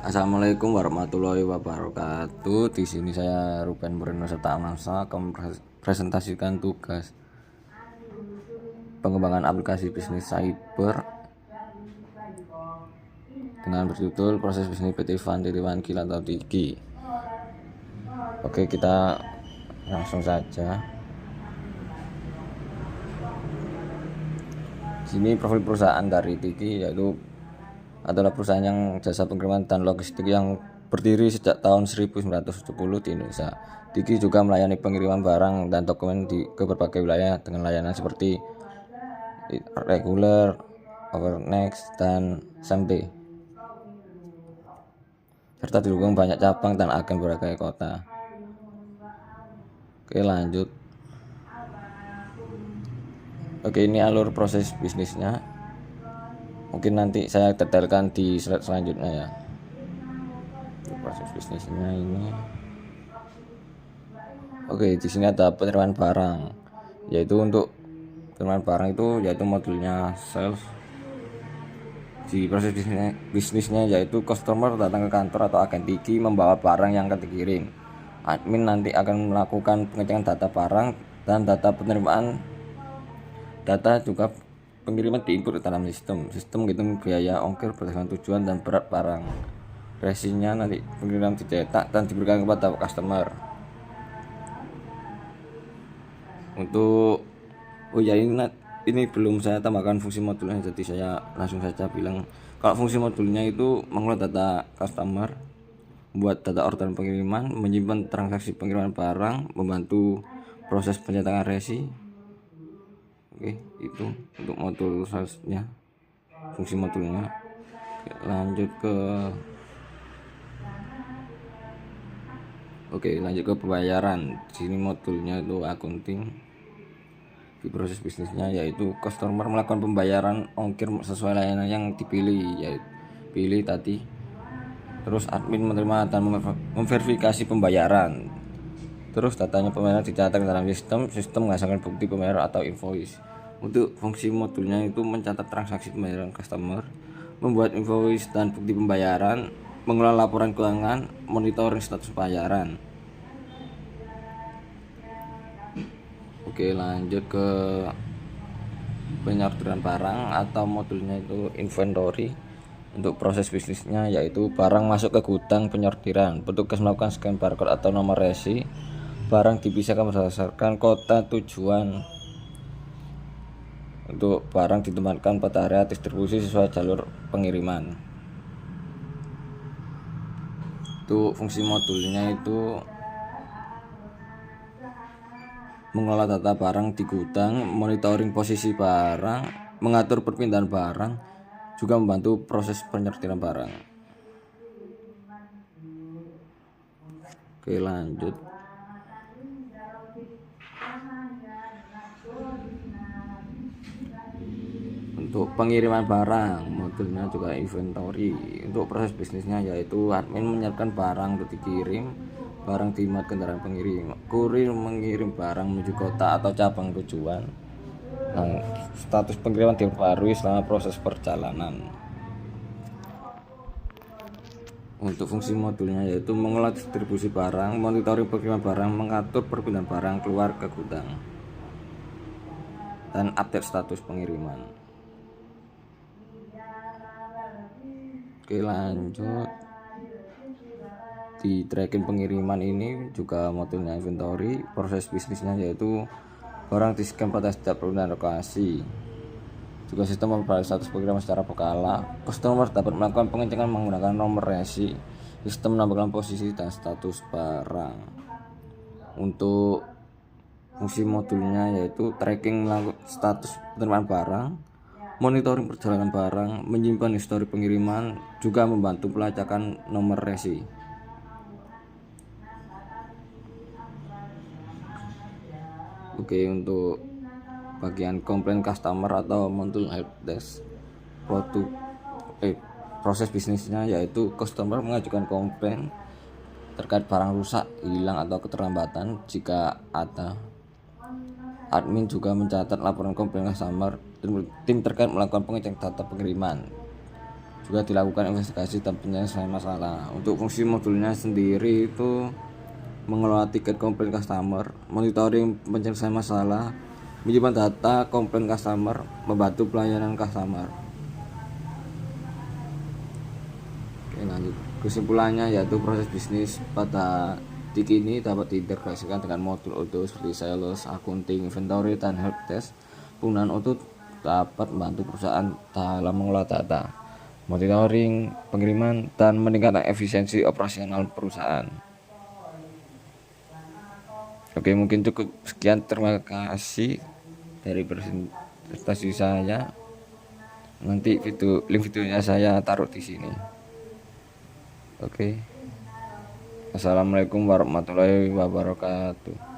Assalamualaikum warahmatullahi wabarakatuh. Di sini saya Ruben Moreno serta Amansa akan presentasikan tugas pengembangan aplikasi bisnis cyber dengan berjudul proses bisnis PT Van Titiwan Kilat atau Tiki. Oke, kita langsung saja. Sini profil perusahaan dari Tiki yaitu adalah perusahaan yang jasa pengiriman dan logistik yang berdiri sejak tahun 1970 di Indonesia. Tiki juga melayani pengiriman barang dan dokumen ke berbagai wilayah dengan layanan seperti reguler, overnext, dan SMT, serta didukung banyak cabang dan agen berbagai kota. Oke, lanjut. Oke, ini alur proses bisnisnya. Mungkin nanti saya detailkan di slide selanjutnya ya. Proses bisnisnya ini. Oke, di sini ada penerimaan barang. Yaitu untuk penerimaan barang itu yaitu modulnya sales. Di proses bisnisnya yaitu customer datang ke kantor atau agen Tiki membawa barang yang akan dikirim. Admin nanti akan melakukan pengecekan data barang dan data penerimaan. Data juga pengiriman diinput ke dalam sistem hitung biaya ongkir berdasarkan tujuan dan berat barang. Resinya nanti pengiriman dicetak dan diberikan kepada customer. Untuk ini belum saya tambahkan fungsi modulnya, jadi saya langsung saja bilang kalau fungsi modulnya itu mengolah data customer, membuat data orderan pengiriman, menyimpan transaksi pengiriman barang, membantu proses pencetakan resi. Oke, itu untuk modul salesnya, fungsi modulnya. Lanjut ke pembayaran. Di sini modulnya itu accounting. Di proses bisnisnya yaitu customer melakukan pembayaran ongkir sesuai layanan yang dipilih, yaitu pilih tadi. Terus admin menerima dan memverifikasi pembayaran. Terus datanya pembayaran dicatat dalam sistem menghasilkan bukti pembayaran atau invoice. Untuk fungsi modulnya itu mencatat transaksi pembayaran customer, membuat invoice dan bukti pembayaran, mengelola laporan keuangan, monitoring status pembayaran. Oke, lanjut ke penyortiran barang atau modulnya itu inventory. Untuk proses bisnisnya yaitu barang masuk ke gudang penyortiran, petugas melakukan scan barcode atau nomor resi, barang dipisahkan berdasarkan kota tujuan. Untuk barang ditempatkan pada area distribusi sesuai jalur pengiriman. Itu fungsi modulnya itu mengolah data barang di gudang, monitoring posisi barang, mengatur perpindahan barang, juga membantu proses penyortiran barang. Oke, lanjut. Untuk pengiriman barang, modulnya juga inventory. Untuk proses bisnisnya yaitu admin menyiapkan barang untuk dikirim, barang dimuat kendaraan pengirim, kurir mengirim barang menuju kota atau cabang tujuan. Status pengiriman diperbarui selama proses perjalanan. Untuk fungsi modulnya yaitu mengelola distribusi barang, monitoring pengiriman barang, mengatur perpindahan barang keluar ke gudang, dan update status pengiriman. Oke, lanjut. Di tracking pengiriman ini juga modulnya inventory. Proses bisnisnya yaitu barang di-scan pada setiap perpindahan lokasi. Juga sistem memperoleh status pengiriman secara berkala. Customer dapat melakukan pengecekan menggunakan nomor resi. Sistem menambahkan posisi dan status barang. Untuk fungsi modulnya yaitu tracking status penerimaan barang, monitoring perjalanan barang, menyimpan histori pengiriman, juga membantu pelacakan nomor resi. Oke, untuk bagian komplain customer atau modul helpdesk, proses bisnisnya yaitu customer mengajukan komplain terkait barang rusak, hilang, atau keterlambatan jika ada. Admin juga mencatat laporan komplain customer. Tim terkait melakukan pengecekan data pengiriman, juga dilakukan investigasi dan penyelesaian masalah. Untuk fungsi modulnya sendiri itu mengelola tiket komplain customer, monitoring penyelesaian masalah, menyimpan data komplain customer, membantu pelayanan customer. Oke, lanjut. Kesimpulannya yaitu proses bisnis pada TIK ini dapat diintegrasikan dengan modul ODO seperti sales, accounting, inventory, dan help desk. Penggunaan ODO dapat membantu perusahaan dalam mengelola data, monitoring, pengiriman, dan meningkatkan efisiensi operasional perusahaan. Oke, mungkin cukup sekian. Terima kasih dari presentasi saya. Nanti link videonya saya taruh di sini. Oke. Assalamualaikum warahmatullahi wabarakatuh.